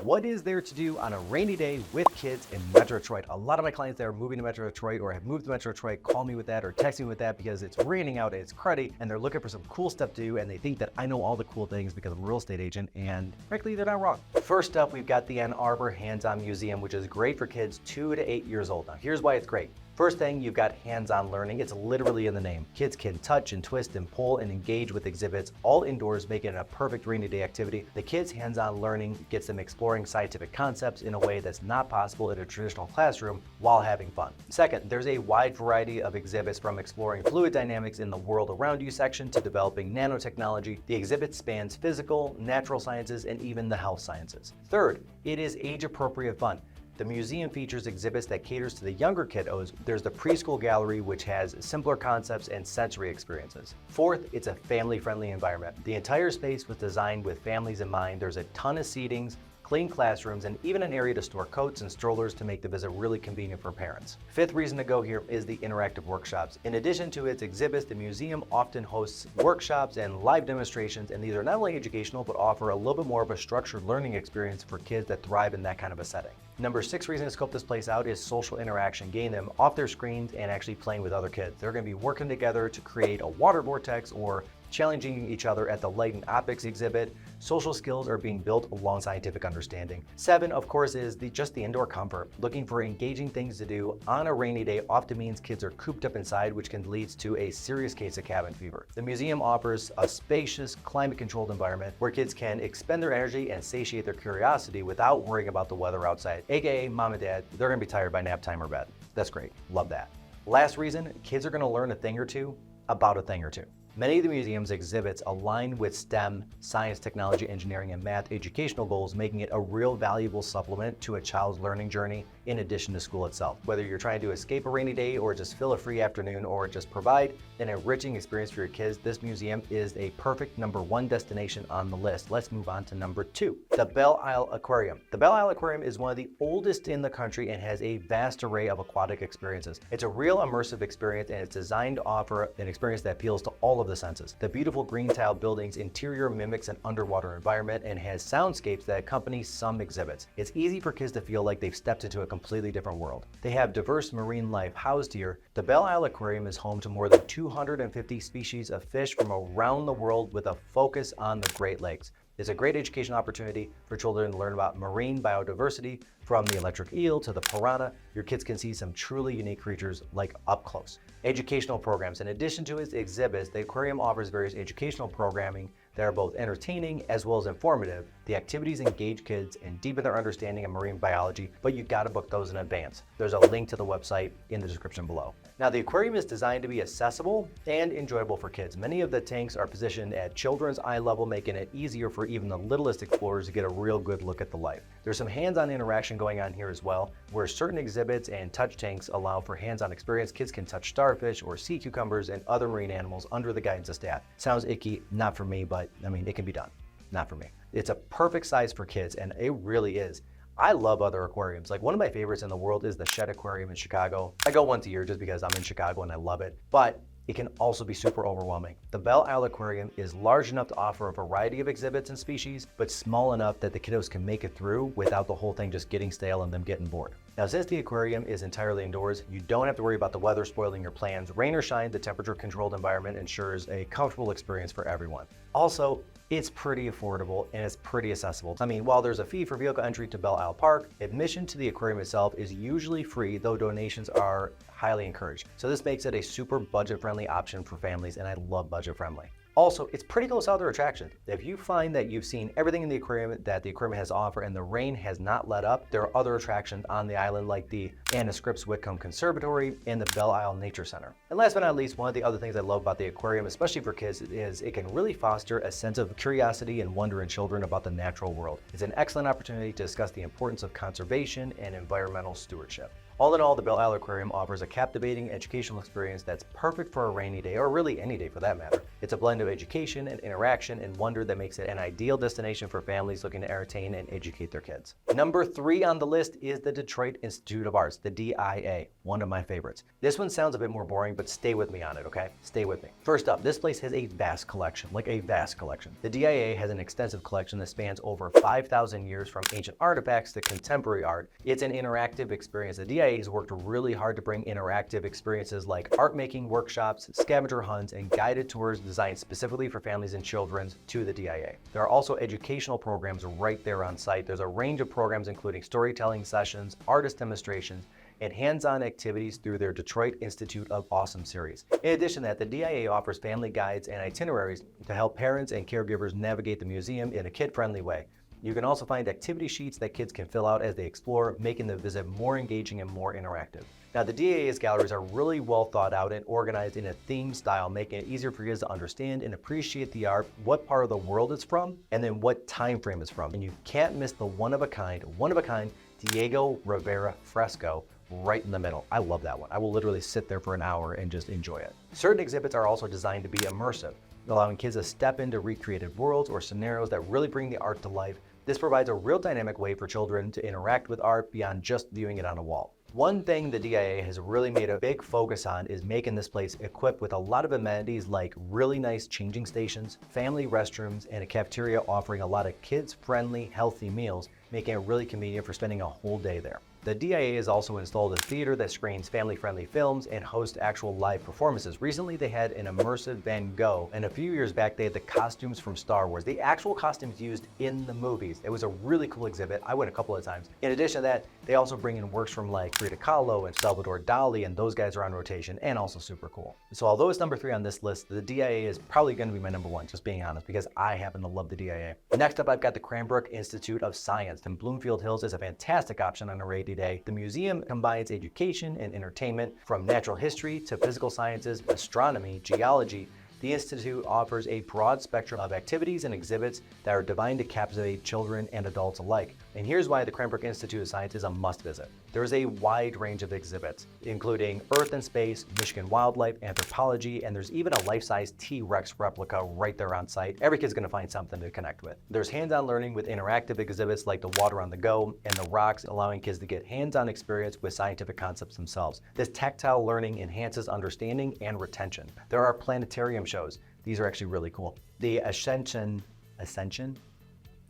What is there to do on a rainy day with kids in Metro Detroit? A lot of my clients that are moving to Metro Detroit or have moved to Metro Detroit call me with that or text me with that because it's raining out, it's cruddy, and they're looking for some cool stuff to do, and they think that I know all the cool things because I'm a real estate agent, and frankly, they're not wrong. First up, we've got the Ann Arbor Hands-On Museum, which is great for kids 2 to 8 years old. Now, here's why it's great. First thing, you've got hands-on learning. It's literally in the name. Kids can touch and twist and pull and engage with exhibits all indoors, making it a perfect rainy day activity. The kids' hands-on learning gets them exploring scientific concepts in a way that's not possible in a traditional classroom while having fun. Second, there's a wide variety of exhibits from exploring fluid dynamics in the world around you section to developing nanotechnology. The exhibit spans physical, natural sciences, and even the health sciences. Third, it is age-appropriate fun. The museum features exhibits that caters to the younger kiddos. There's the preschool gallery, which has simpler concepts and sensory experiences. Fourth, it's a family-friendly environment. The entire space was designed with families in mind. There's a ton of seatings, clean classrooms, and even an area to store coats and strollers to make the visit really convenient for parents. Fifth reason to go here is the interactive workshops. In addition to its exhibits, the museum often hosts workshops and live demonstrations, and these are not only educational, but offer a little bit more of a structured learning experience for kids that thrive in that kind of a setting. Number 6 reason to scope this place out is social interaction, getting them off their screens and actually playing with other kids. They're going to be working together to create a water vortex or challenging each other at the light and optics exhibit. Social skills are being built along scientific understanding. 7, of course, is just the indoor comfort. Looking for engaging things to do on a rainy day often means kids are cooped up inside, which can lead to a serious case of cabin fever. The museum offers a spacious, climate-controlled environment where kids can expend their energy and satiate their curiosity without worrying about the weather outside, aka mom and dad, they're gonna be tired by nap time or bed. That's great, love that. Last reason, kids are gonna learn a thing or two about a thing or two. Many of the museum's exhibits align with STEM, science, technology, engineering, and math educational goals, making it a real valuable supplement to a child's learning journey in addition to school itself. Whether you're trying to escape a rainy day or just fill a free afternoon or just provide an enriching experience for your kids, this museum is a perfect number 1 destination on the list. Let's move on to number 2, the Belle Isle Aquarium. The Belle Isle Aquarium is one of the oldest in the country and has a vast array of aquatic experiences. It's a real immersive experience, and it's designed to offer an experience that appeals to all of the senses. The beautiful green tile building's interior mimics an underwater environment and has soundscapes that accompany some exhibits. It's easy for kids to feel like they've stepped into a completely different world. They have diverse marine life housed here. The Belle Isle Aquarium is home to more than 250 species of fish from around the world with a focus on the Great Lakes. It's a great education opportunity for children to learn about marine biodiversity, from the electric eel to the piranha. Your kids can see some truly unique creatures like up close. Educational programs. In addition to its exhibits, the aquarium offers various educational programming that are both entertaining as well as informative. The activities engage kids and deepen their understanding of marine biology, but you gotta book those in advance. There's a link to the website in the description below. Now, the aquarium is designed to be accessible and enjoyable for kids. Many of the tanks are positioned at children's eye level, making it easier for even the littlest explorers to get a real good look at the life. There's some hands-on interaction going on here as well, where certain exhibits and touch tanks allow for hands-on experience. Kids can touch starfish or sea cucumbers and other marine animals under the guidance of staff. Sounds icky, not for me, but I mean, it can be done. Not for me. It's a perfect size for kids, and it really is. I love other aquariums. Like, one of my favorites in the world is the Shed Aquarium in Chicago. I go once a year just because I'm in Chicago and I love it, but it can also be super overwhelming. The Belle Isle Aquarium is large enough to offer a variety of exhibits and species, but small enough that the kiddos can make it through without the whole thing just getting stale and them getting bored. Now, since the aquarium is entirely indoors, you don't have to worry about the weather spoiling your plans. Rain or shine, the temperature-controlled environment ensures a comfortable experience for everyone. Also, it's pretty affordable and it's pretty accessible. I mean, while there's a fee for vehicle entry to Belle Isle Park, admission to the aquarium itself is usually free, though donations are highly encouraged. So this makes it a super budget-friendly option for families, and I love budget-friendly. Also, it's pretty close to other attractions. If you find that you've seen everything in the aquarium that the aquarium has to offer and the rain has not let up, there are other attractions on the island like the Anna Scripps Whitcomb Conservatory and the Belle Isle Nature Center. And last but not least, one of the other things I love about the aquarium, especially for kids, is it can really foster a sense of curiosity and wonder in children about the natural world. It's an excellent opportunity to discuss the importance of conservation and environmental stewardship. All in all, the Belle Isle Aquarium offers a captivating educational experience that's perfect for a rainy day, or really any day for that matter. It's a blend of education and interaction and wonder that makes it an ideal destination for families looking to entertain and educate their kids. Number 3 on the list is the Detroit Institute of Arts, the DIA, one of my favorites. This one sounds a bit more boring, but stay with me on it, okay? Stay with me. First up, this place has a vast collection, like a vast collection. The DIA has an extensive collection that spans over 5,000 years from ancient artifacts to contemporary art. It's an interactive experience. The DIA has worked really hard to bring interactive experiences like art making workshops, scavenger hunts, and guided tours designed specifically for families and children to the DIA. There are also educational programs right there on site. There's a range of programs including storytelling sessions, artist demonstrations, and hands-on activities through their Detroit Institute of Awesome series. In addition to that, the DIA offers family guides and itineraries to help parents and caregivers navigate the museum in a kid-friendly way. You can also find activity sheets that kids can fill out as they explore, making the visit more engaging and more interactive. Now, the DIA's galleries are really well thought out and organized in a themed style, making it easier for kids to understand and appreciate the art, what part of the world it's from, and then what time frame it's from. And you can't miss the one-of-a-kind Diego Rivera fresco right in the middle. I love that one. I will literally sit there for an hour and just enjoy it. Certain exhibits are also designed to be immersive, allowing kids to step into recreated worlds or scenarios that really bring the art to life. This provides a real dynamic way for children to interact with art beyond just viewing it on a wall. One thing the DIA has really made a big focus on is making this place equipped with a lot of amenities like really nice changing stations, family restrooms, and a cafeteria offering a lot of kids-friendly, healthy meals, making it really convenient for spending a whole day there. The DIA has also installed a theater that screens family-friendly films and hosts actual live performances. Recently, they had an immersive Van Gogh, and a few years back, they had the costumes from Star Wars, the actual costumes used in the movies. It was a really cool exhibit. I went a couple of times. In addition to that, they also bring in works from like Frida Kahlo and Salvador Dali, and those guys are on rotation and also super cool. So although it's number 3 on this list, the DIA is probably going to be my number 1, just being honest, because I happen to love the DIA. Next up, I've got the Cranbrook Institute of Science, and Bloomfield Hills is a fantastic option on a rainy day. The museum combines education and entertainment from natural history to physical sciences, astronomy, geology. The Institute offers a broad spectrum of activities and exhibits that are designed to captivate children and adults alike. And here's why the Cranbrook Institute of Science is a must visit. There is a wide range of exhibits, including Earth and Space, Michigan Wildlife, Anthropology, and there's even a life-size T-Rex replica right there on site. Every kid's gonna find something to connect with. There's hands-on learning with interactive exhibits like the Water on the Go and the Rocks, allowing kids to get hands-on experience with scientific concepts themselves. This tactile learning enhances understanding and retention. There are planetarium shows. These are actually really cool. The Ascension?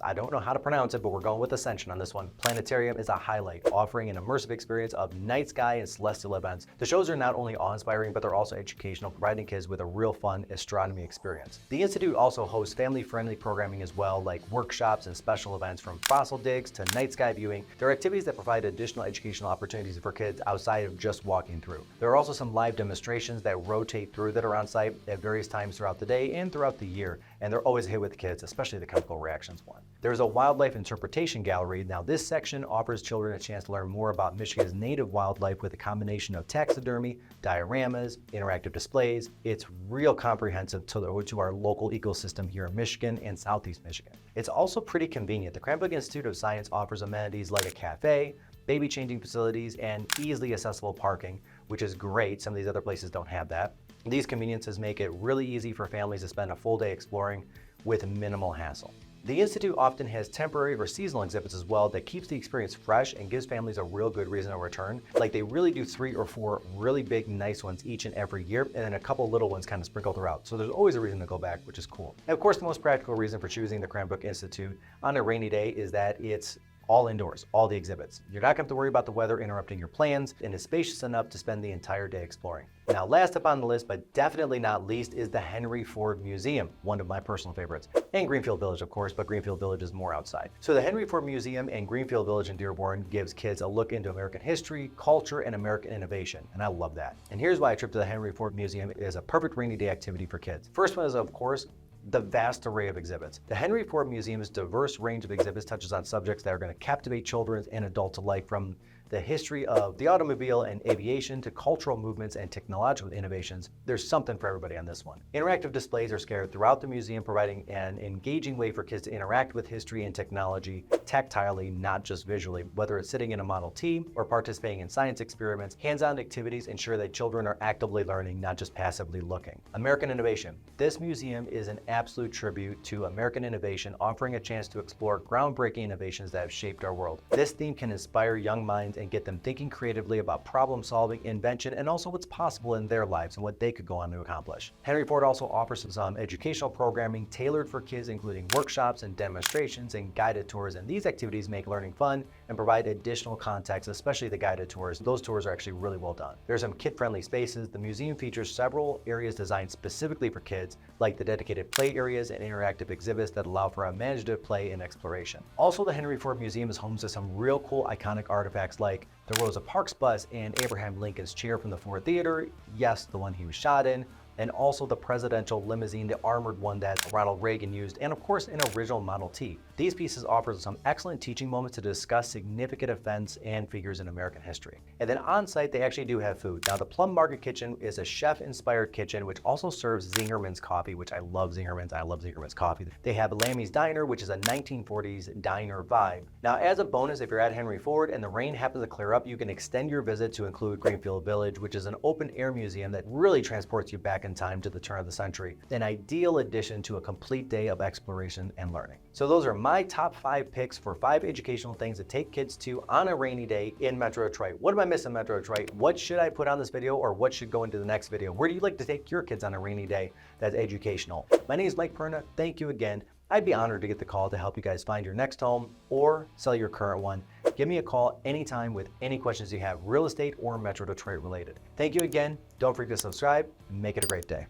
I don't know how to pronounce it, but we're going with Ascension on this one. Planetarium is a highlight, offering an immersive experience of night sky and celestial events. The shows are not only awe-inspiring, but they're also educational, providing kids with a real fun astronomy experience. The Institute also hosts family-friendly programming as well, like workshops and special events from fossil digs to night sky viewing. There are activities that provide additional educational opportunities for kids outside of just walking through. There are also some live demonstrations that rotate through that are on site at various times throughout the day and throughout the year, and they're always a hit with kids, especially the chemical reactions one. There's a wildlife interpretation gallery. Now, this section offers children a chance to learn more about Michigan's native wildlife with a combination of taxidermy, dioramas, interactive displays. It's real comprehensive to our local ecosystem here in Michigan and Southeast Michigan. It's also pretty convenient. The Cranbrook Institute of Science offers amenities like a cafe, baby changing facilities, and easily accessible parking, which is great. Some of these other places don't have that. These conveniences make it really easy for families to spend a full day exploring with minimal hassle. The Institute often has temporary or seasonal exhibits as well that keeps the experience fresh and gives families a real good reason to return. Like they really do 3 or 4 really big, nice ones each and every year, and then a couple little ones kind of sprinkled throughout. So there's always a reason to go back, which is cool. And of course, the most practical reason for choosing the Cranbrook Institute on a rainy day is that it's all indoors, all the exhibits. You're not gonna have to worry about the weather interrupting your plans, and it's spacious enough to spend the entire day exploring. Now, last up on the list, but definitely not least, is the Henry Ford Museum, one of my personal favorites. And Greenfield Village, of course, but Greenfield Village is more outside. So the Henry Ford Museum and Greenfield Village in Dearborn gives kids a look into American history, culture, and American innovation, and I love that. And here's why a trip to the Henry Ford Museum is a perfect rainy day activity for kids. First one is, of course, the vast array of exhibits. The Henry Ford Museum's diverse range of exhibits touches on subjects that are going to captivate children and adults alike, from the history of the automobile and aviation to cultural movements and technological innovations, there's something for everybody on this one. Interactive displays are scattered throughout the museum, providing an engaging way for kids to interact with history and technology tactilely, not just visually. Whether it's sitting in a Model T or participating in science experiments, hands-on activities ensure that children are actively learning, not just passively looking. American innovation. This museum is an absolute tribute to American innovation, offering a chance to explore groundbreaking innovations that have shaped our world. This theme can inspire young minds and get them thinking creatively about problem solving, invention, and also what's possible in their lives and what they could go on to accomplish. Henry Ford also offers some educational programming tailored for kids, including workshops and demonstrations and guided tours, and these activities make learning fun and provide additional context, especially the guided tours. Those tours are actually really well done. There's some kid-friendly spaces. The museum features several areas designed specifically for kids, like the dedicated play areas and interactive exhibits that allow for imaginative play and exploration. Also, the Henry Ford Museum is home to some real cool iconic artifacts like the Rosa Parks bus and Abraham Lincoln's chair from the Ford Theater, yes, the one he was shot in, and also the presidential limousine, the armored one that Ronald Reagan used, and of course an original Model T. These pieces offer some excellent teaching moments to discuss significant events and figures in American history. And then on site, they actually do have food. Now, the Plum Market Kitchen is a chef-inspired kitchen, which also serves Zingerman's coffee, which I love Zingerman's. I love Zingerman's coffee. They have Lammy's Diner, which is a 1940s diner vibe. Now, as a bonus, if you're at Henry Ford and the rain happens to clear up, you can extend your visit to include Greenfield Village, which is an open-air museum that really transports you back in time to the turn of the century, an ideal addition to a complete day of exploration and learning. So those are my top 5 picks for 5 educational things to take kids to on a rainy day in Metro Detroit. What am I missing, Metro Detroit? What should I put on this video, or what should go into the next video? Where do you like to take your kids on a rainy day that's educational? My name is Mike Perna. Thank you again. I'd be honored to get the call to help you guys find your next home or sell your current one. Give me a call anytime with any questions you have, real estate or Metro Detroit related. Thank you again. Don't forget to subscribe and make it a great day.